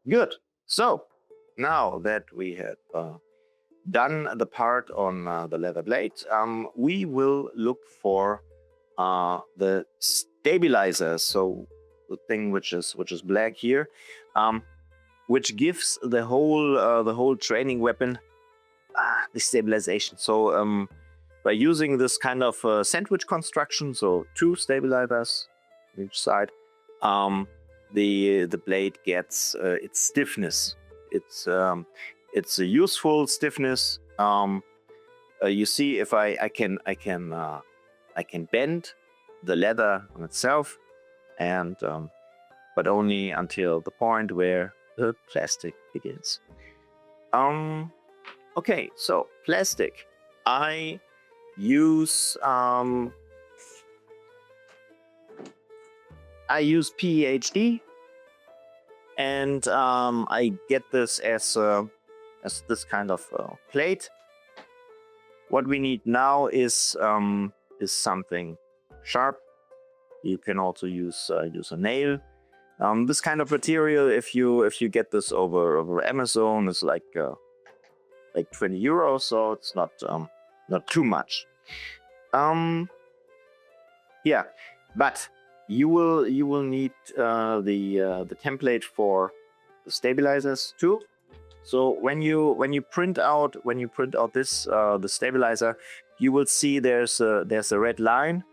Good. So now that we have done the part on the leather blade, we will look for the stabilizer. So the thing which is black here, which gives the whole training weapon the stabilization. So by using this kind of sandwich construction, so 2 stabilizers on each side, the blade gets its stiffness. It's a useful stiffness. You see, if I can bend the leather on itself, and but only until the point where the plastic begins. Okay, so plastic. I use PEHD, and I get this as this kind of plate. What we need now is something sharp. You can also use a nail. This kind of material, if you get this over Amazon, is like 20 euros, so it's not too much. Yeah, but you will need the template for the stabilizers too. So when you print out this the stabilizer, you will see there's a red line,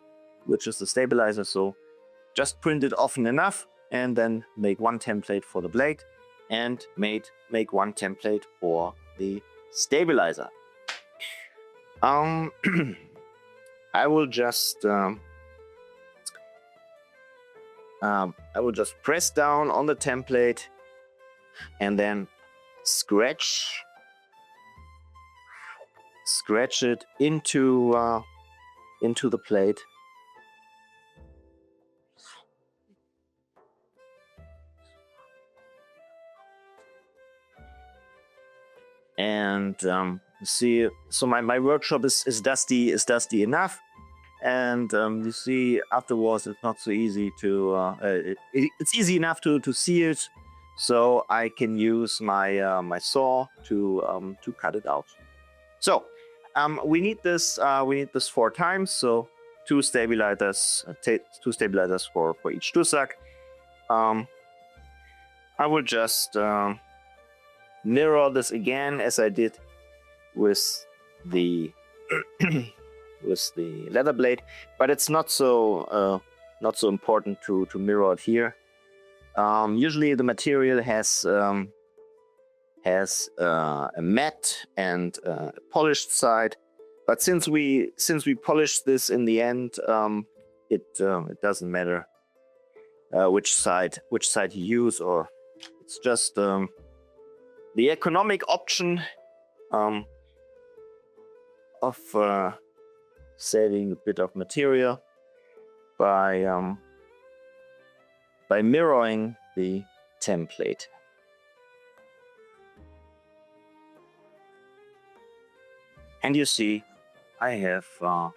which is the stabilizer. So just print it often enough, and then make one template for the blade, and make one template for the stabilizer. I will just press down on the template and then scratch it into the plate. And see, so my workshop is dusty enough, and you see afterwards it's not so easy to it's easy enough to see it, so I can use my my saw to cut it out. So we need this 4 times, so 2 stabilizers for each Dussack. I will just mirror this again as I did with the leather blade, but it's not so important to mirror it here. Usually the material has a matte and a polished side, but since we polished this in the end, it doesn't matter which side you use, or it's just the economic option of saving a bit of material by mirroring the template. And you see, I have my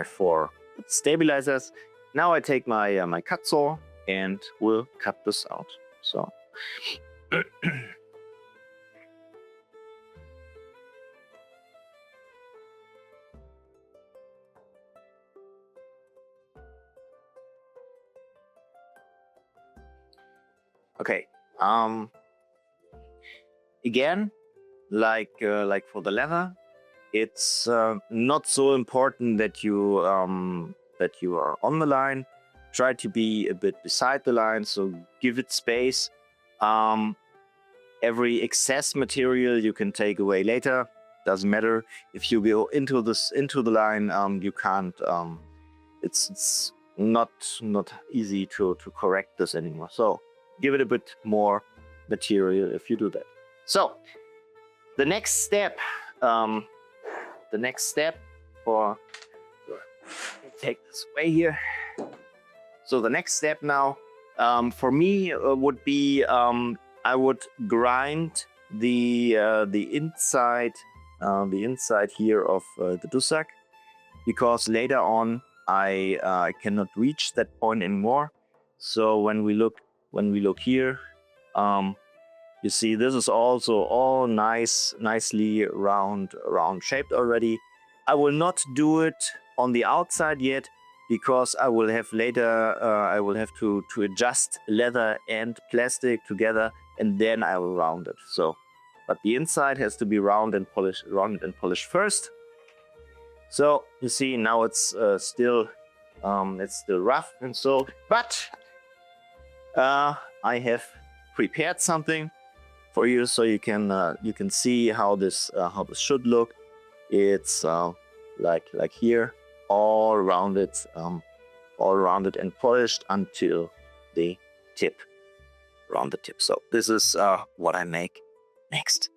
4 stabilizers. Now I take my my cut saw and will cut this out. So okay, again, like for the leather, it's not so important that you are on the line. Try to be a bit beside the line, so give it space. Every excess material you can take away later. Doesn't matter if you go into the line. You can't. It's not easy to correct this anymore. So give it a bit more material if you do that. So the next step. For take this away here. So the next step now for me would be I would grind the inside here of the Dussack, because later on I cannot reach that point anymore. So when we look here, you see this is also all nicely round shaped already. I will not do it on the outside yet because I will have later I will have to adjust leather and plastic together, and then I will round it. So, but the inside has to be round and polished first. So you see now it's still rough and so, but I have prepared something for you so you can see how this should look. It's like here, all rounded and polished until the tip, around the tip. So this is what I make next.